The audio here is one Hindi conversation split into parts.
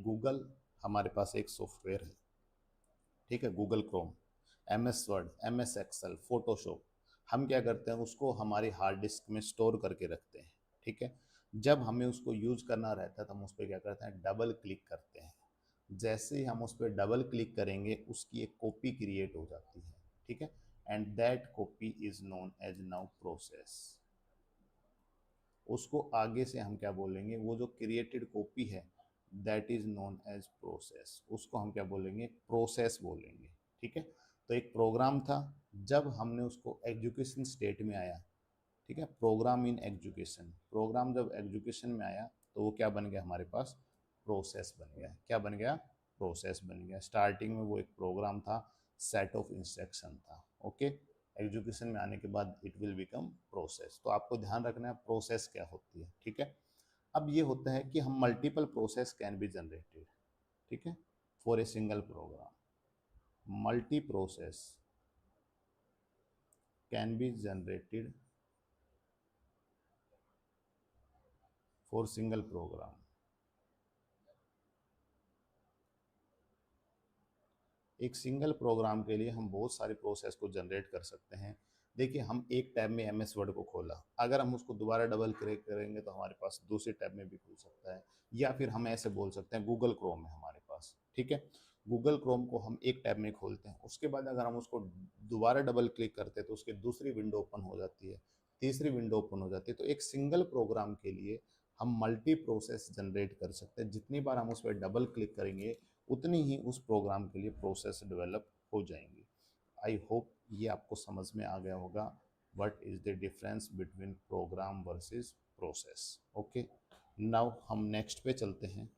गूगल हमारे पास एक सॉफ्टवेयर है, ठीक है, Google Chrome, MS Word, MS Excel, Photoshop, हम क्या करते हैं उसको हमारी हार्ड डिस्क में स्टोर करके रखते हैं, ठीक है। जब हमें उसको यूज करना रहता है तो हम उस पर क्या करते हैं, डबल क्लिक करते हैं। जैसे ही हम उस पर डबल क्लिक करेंगे उसकी एक कॉपी क्रिएट हो जाती है, ठीक है। And that copy is known as now process. उसको आगे से हम क्या बोलेंगे, वो जो क्रिएटेड कॉपी है that is known as process, उसको हम क्या बोलेंगे, प्रोसेस बोलेंगे, ठीक है। तो एक प्रोग्राम था, जब हमने उसको एजुकेशन स्टेट में आया, ठीक है, प्रोग्राम इन एजुकेशन, प्रोग्राम जब एजुकेशन में आया तो वो क्या बन गया हमारे पास, प्रोसेस बन गया। क्या बन गया, प्रोसेस बन गया। स्टार्टिंग में वो एक प्रोग्राम था, सेट ऑफ इंस्ट्रक्शन था, ओके। एजुकेशन में आने के बाद इट विल बिकम प्रोसेस। तो आपको ध्यान रखना है प्रोसेस क्या होती है, ठीक है। अब ये होता है कि हम multiple process can be generated, ठीक है, for a single program. Multi process can be generated for single program. एक सिंगल प्रोग्राम के लिए हम बहुत सारे प्रोसेस को जनरेट कर सकते हैं। देखिए, हम एक टैब में MS वर्ड को खोला, अगर हम उसको दोबारा डबल क्लिक करेंगे तो हमारे पास दूसरे टैब में भी खुल सकता है, या फिर हम ऐसे बोल सकते हैं गूगल क्रोम है हमारे पास, ठीक है। गूगल क्रोम को हम एक टैब में खोलते हैं, उसके बाद अगर हम उसको दोबारा डबल क्लिक करते हैं तो उसकी दूसरी विंडो ओपन हो जाती है, तीसरी विंडो ओपन हो जाती है। तो एक सिंगल प्रोग्राम के लिए हम मल्टी प्रोसेस जनरेट कर सकते हैं। जितनी बार हम उस पर डबल क्लिक करेंगे उतनी ही उस प्रोग्राम के लिए प्रोसेस डेवलप हो जाएंगी। आई होप ये आपको समझ में आ गया होगा what is the difference between program versus process, okay. Now हम नेक्स्ट पे चलते हैं।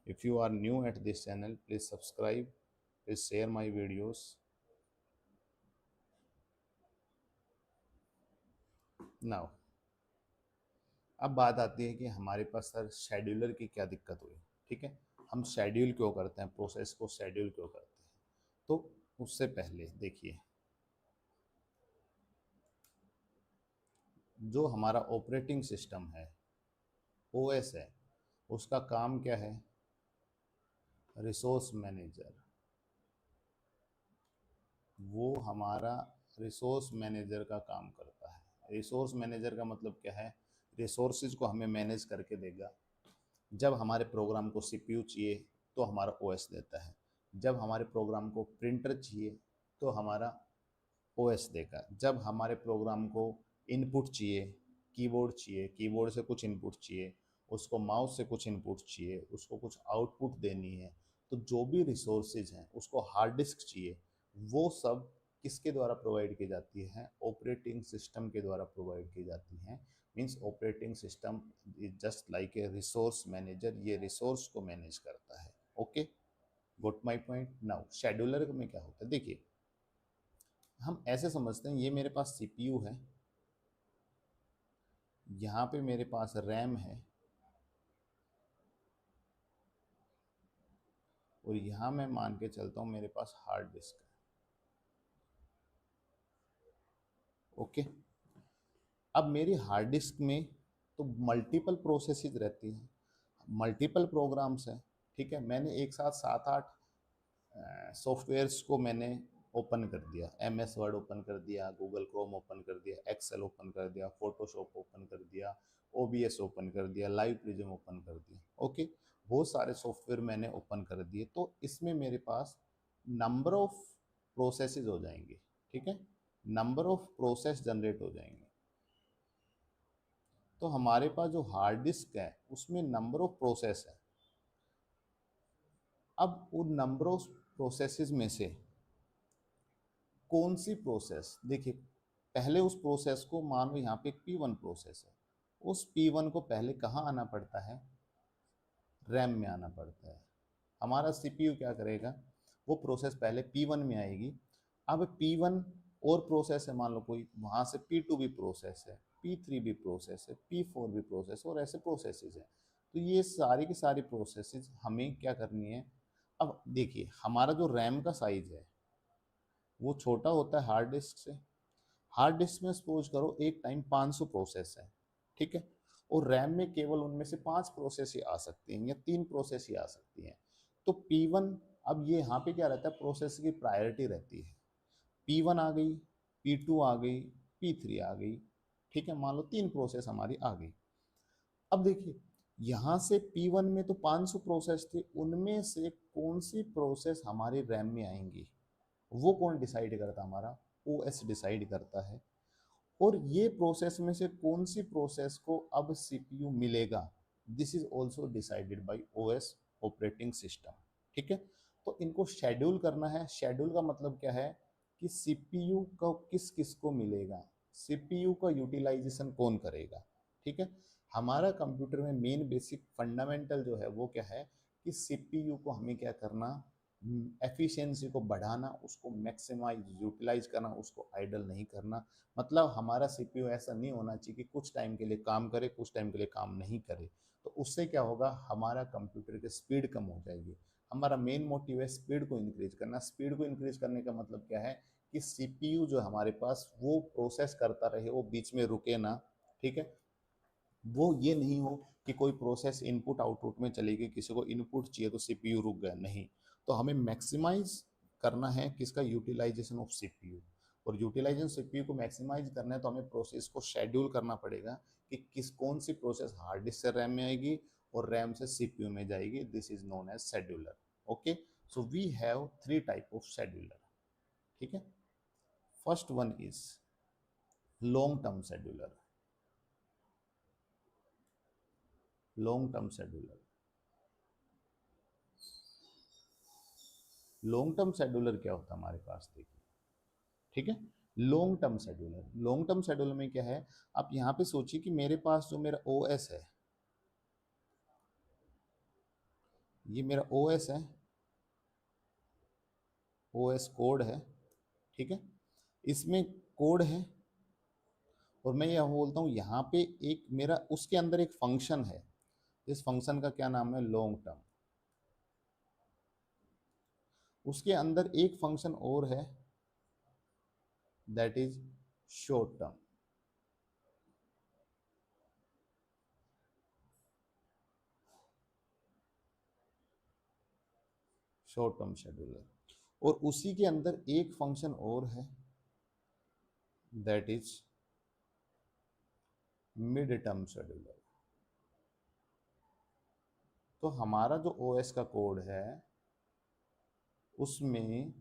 If you are new at this channel please subscribe, please share my videos. Now अब बात आती है कि हमारे पास सर शेड्यूलर की क्या दिक्कत हुई, ठीक है। हम शेड्यूल क्यों करते हैं, प्रोसेस को शेड्यूल क्यों करते हैं। तो उससे पहले देखिए, जो हमारा ऑपरेटिंग सिस्टम है, OS है, उसका काम क्या है, रिसोर्स मैनेजर। वो हमारा रिसोर्स मैनेजर का काम करता है। रिसोर्स मैनेजर का मतलब क्या है, रिसोर्सेज को हमें मैनेज करके देगा। जब हमारे प्रोग्राम को CPU चाहिए तो हमारा OS देता है, जब हमारे प्रोग्राम को प्रिंटर चाहिए तो हमारा OS देगा, जब हमारे प्रोग्राम को इनपुट चाहिए, कीबोर्ड चाहिए, कीबोर्ड से कुछ इनपुट चाहिए, उसको माउस से कुछ इनपुट चाहिए, उसको कुछ आउटपुट देनी है, तो जो भी रिसोर्सेज हैं, उसको हार्ड डिस्क चाहिए, वो सब किसके द्वारा प्रोवाइड की जाती है, ऑपरेटिंग सिस्टम के द्वारा प्रोवाइड की जाती हैं। Means operating system is just like a resource manager, ये रिसोर्स को मैनेज करता है, okay. Got my point. Now scheduler में क्या होता है, देखिए हम ऐसे समझते हैं, ये मेरे पास CPU है, यहाँ पे मेरे पास रैम है, और यहाँ मैं मान के चलता हूँ मेरे पास हार्ड डिस्क है, ओके। अब मेरी हार्ड डिस्क में तो मल्टीपल प्रोसेसेस रहती हैं, मल्टीपल प्रोग्राम्स हैं, ठीक है। मैंने एक साथ 7-8 सॉफ्टवेयर्स को मैंने ओपन कर दिया, MS वर्ड ओपन कर दिया, गूगल क्रोम ओपन कर दिया, एक्सेल ओपन कर दिया, फोटोशॉप ओपन कर दिया, OBS ओपन कर दिया, लाइव प्रिज्म ओपन कर दिया, ओके। बहुत सारे सॉफ्टवेयर मैंने ओपन कर दिए, तो इसमें मेरे पास नंबर ऑफ प्रोसेसेस हो जाएंगे, ठीक है, नंबर ऑफ प्रोसेस जनरेट हो जाएंगे। तो हमारे पास जो हार्ड डिस्क है उसमें नंबर ऑफ प्रोसेस है। अब उन नंबर ऑफ प्रोसेसेस में से कौन सी प्रोसेस, देखिए पहले उस प्रोसेस को, मान लो यहाँ पे P1 प्रोसेस है, उस P1 को पहले कहाँ आना पड़ता है, रैम में आना पड़ता है। हमारा CPU क्या करेगा, वो प्रोसेस पहले P1 में आएगी। अब P1 और प्रोसेस है, मान लो कोई, वहाँ से P2 भी प्रोसेस है, P3 भी प्रोसेस है, P4 भी प्रोसेस, और ऐसे प्रोसेसेस हैं। तो ये सारी की सारी प्रोसेसेस हमें क्या करनी है। अब देखिए हमारा जो रैम का साइज है वो छोटा होता है हार्ड डिस्क से। हार्ड डिस्क में सपोज करो एक टाइम 500 प्रोसेस है, ठीक है, और रैम में केवल उनमें से 5 प्रोसेस ही आ सकती हैं या 3 प्रोसेस ही आ सकती हैं। तो P1, अब ये यहाँ पे क्या रहता है, प्रोसेस की प्रायोरिटी रहती है। P1 आ गई, P2 आ गई, P3 आ गई, ठीक है, मान लो 3 प्रोसेस हमारी आ गई। अब देखिए यहाँ से P1 में तो 500 प्रोसेस थी, उनमें से कौन सी प्रोसेस हमारी रैम में आएंगी वो कौन डिसाइड करता, हमारा OS डिसाइड करता है। और ये प्रोसेस में से कौन सी प्रोसेस को अब CPU मिलेगा, this is also decided by OS, operating system, ठीक है। तो इनको शेड्यूल करना है। शेड्यूल का मतलब क्या है कि CPU को किस किस को मिलेगा, CPU का यूटिलाइजेशन कौन करेगा, ठीक है। हमारा कंप्यूटर में मेन बेसिक फंडामेंटल जो है वो क्या है कि CPU को हमें क्या करना, एफिशिएंसी को बढ़ाना, उसको मैक्सिमाइज यूटिलाइज करना, उसको आइडल नहीं करना। मतलब हमारा CPU ऐसा नहीं होना चाहिए कि कुछ टाइम के लिए काम करे, कुछ टाइम के लिए काम नहीं करे। तो उससे क्या होगा, हमारा कंप्यूटर की स्पीड कम हो जाएगी। हमारा मेन मोटिव है स्पीड को इंक्रीज करना। स्पीड को इंक्रीज करने का मतलब क्या है कि CPU जो हमारे पास वो प्रोसेस करता रहे, वो बीच में रुके ना, ठीक है। वो ये नहीं हो कि कोई प्रोसेस इनपुट आउटपुट में चली गई, किसी को इनपुट चाहिए तो CPU रुक गया, नहीं। तो हमें मैक्सिमाइज करना है किसका, यूटिलाइजेशन ऑफ CPU। और यूटिलाइजेशन CPU को मैक्सिमाइज करना है तो हमें प्रोसेस को शेड्यूल करना पड़ेगा कि किस कौन सी प्रोसेस हार्ड डिस्क से रैम में आएगी और रैम से CPU में जाएगी। This is known as scheduler. Okay, so we have 3 type of scheduler, ठीक है। First one is long term scheduler. Long term scheduler, long term scheduler क्या होता है हमारे पास, देखिए, ठीक है। Long term scheduler, long term scheduler में क्या है, आप यहाँ पे सोचिए कि मेरे पास जो मेरा OS है, ये मेरा OS है, OS कोड है, ठीक है। इसमें कोड है और मैं यह बोलता हूँ यहाँ पे एक मेरा उसके अंदर एक फंक्शन है। इस फंक्शन का क्या नाम है, लॉन्ग टर्म। उसके अंदर एक फंक्शन और है, that is short term. Short term scheduler. और उसी के अंदर एक फंक्शन और है, that is mid term scheduler. तो हमारा जो OS का कोड है उसमें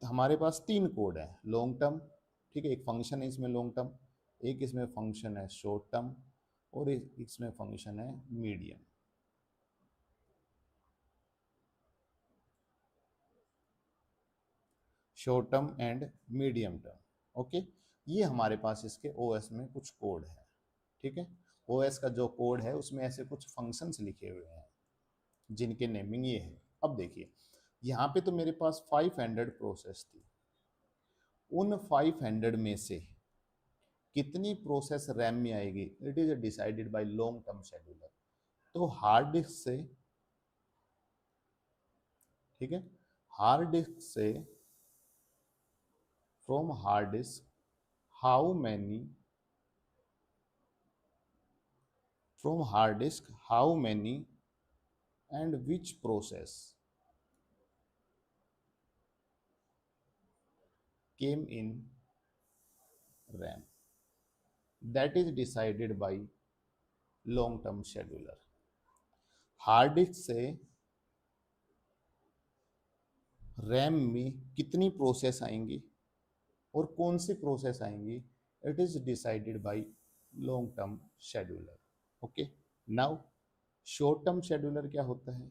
हमारे पास 3 कोड है लॉन्ग टर्म, ठीक है। एक फंक्शन है इसमें लॉन्ग टर्म, एक इसमें फंक्शन है शॉर्ट टर्म, और एक इसमें फंक्शन है medium. Short term and medium term, okay. ये हमारे पास इसके OS में कुछ कोड है, ठीक है। OS का जो कोड है उसमें ऐसे कुछ फंक्शंस लिखे हुए हैं जिनके नेमिंग ये है। अब देखिए यहाँ पे तो मेरे पास 500 प्रोसेस थी, उन 500 में से कितनी प्रोसेस रैम में आएगी, it is decided by long term scheduler. तो हार्ड डिस्क से, ठीक है, हार्ड डिस्क से, from hard disk how many, from hard disk how many and which process came in RAM, that is decided by long term scheduler। Hard disk से रैम में कितनी प्रोसेस आएंगी और कौन सी प्रोसेस आएंगी, it is decided by long term scheduler. Okay, now short term scheduler क्या होता है।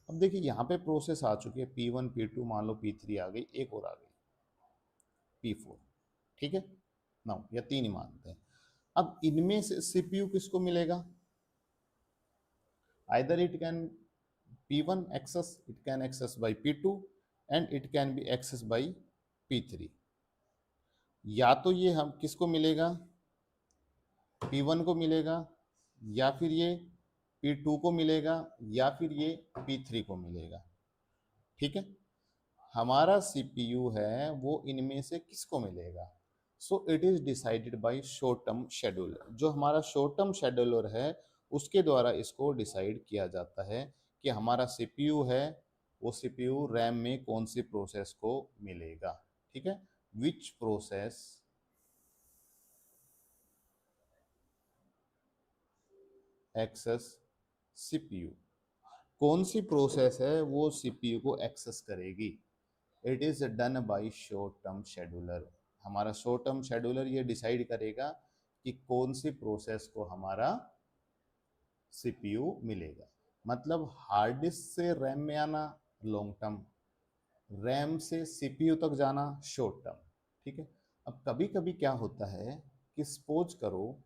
अब देखिए यहाँ पे प्रोसेस आ चुकी है P1 P2, मान लो P3 आ गई, एक और आ गई P4, ठीक है। नाउ या 3 ही मानते हैं। अब इनमें से CPU किसको मिलेगा, either it can P1 access, it can access by P2 and it can be accessed by P3। या तो ये हम किसको मिलेगा, P1 को मिलेगा, या फिर ये P2 को मिलेगा, या फिर ये P3 को मिलेगा, ठीक है। हमारा CPU है वो इनमें से किसको मिलेगा, so it is decided by short term scheduler. जो हमारा शॉर्ट टर्म शेड्यूलर है उसके द्वारा इसको डिसाइड किया जाता है कि हमारा सीपीयू है वो सीपीयू रैम में कौन सी प्रोसेस को मिलेगा। ठीक है, विच प्रोसेस एक्सेस सीपीयू, कौन सी प्रोसेस है वो सीपीयू को एक्सेस करेगी। It is done by short term scheduler, हमारा शॉर्ट टर्म शेड्यूलर ये डिसाइड करेगा कि कौन सी प्रोसेस को हमारा सीपीयू मिलेगा। मतलब हार्ड डिस्क से रैम में आना लॉन्ग टर्म, रैम से सीपीयू तक जाना शॉर्ट टर्म। ठीक है, अब कभी कभी क्या होता है कि सपोज करो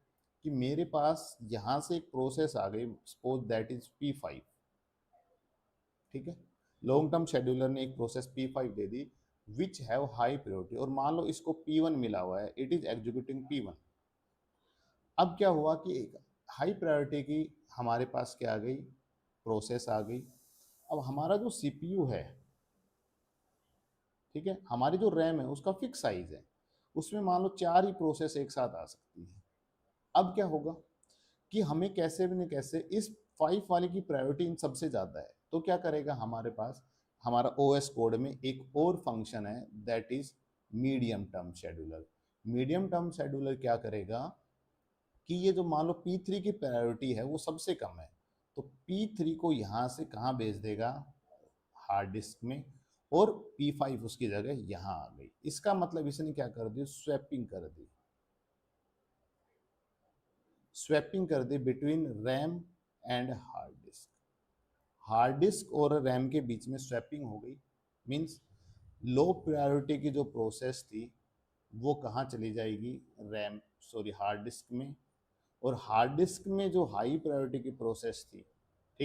कि मेरे पास यहाँ से एक प्रोसेस आ गई, सपोज दैट इज P5। ठीक है, लॉन्ग टर्म शेड्यूलर ने एक process P5 they the which have high priority, और मान लो इसको P1 मिला हुआ है, इट इज एग्जीक्यूटिंग P1। अब क्या हुआ कि एक हाई प्रायोरिटी की हमारे पास क्या आ गई, प्रोसेस आ गई। अब हमारा जो सीपीयू है, ठीक है, हमारी जो रैम है उसका फिक्स साइज है, उसमें मान लो 4 ही प्रोसेस एक साथ आ सकती है। अब क्या होगा कि हमें कैसे भी नहीं कैसे इस 5 वाले की प्रायोरिटी इन सबसे ज़्यादा है, तो क्या करेगा हमारे पास हमारा ओएस कोड में एक और फंक्शन है that is medium term scheduler. Medium term scheduler क्या करेगा कि ये जो मान लो P3 की प्रायोरिटी है वो सबसे कम है, तो P3 को यहाँ से कहाँ भेज देगा, हार्ड डिस्क में, और P5 उसकी जगह यहाँ आ गई। इसका मतलब इसने क्या कर दी, स्वैपिंग कर दी, स्वैपिंग कर दी between RAM and hard disk. Hard disk और रैम के बीच में स्वैपिंग हो गई, मींस लो प्रायोरिटी की जो प्रोसेस थी वो कहाँ चली जाएगी, रैम सॉरी हार्ड डिस्क में, और हार्ड डिस्क में जो हाई प्रायोरिटी की प्रोसेस थी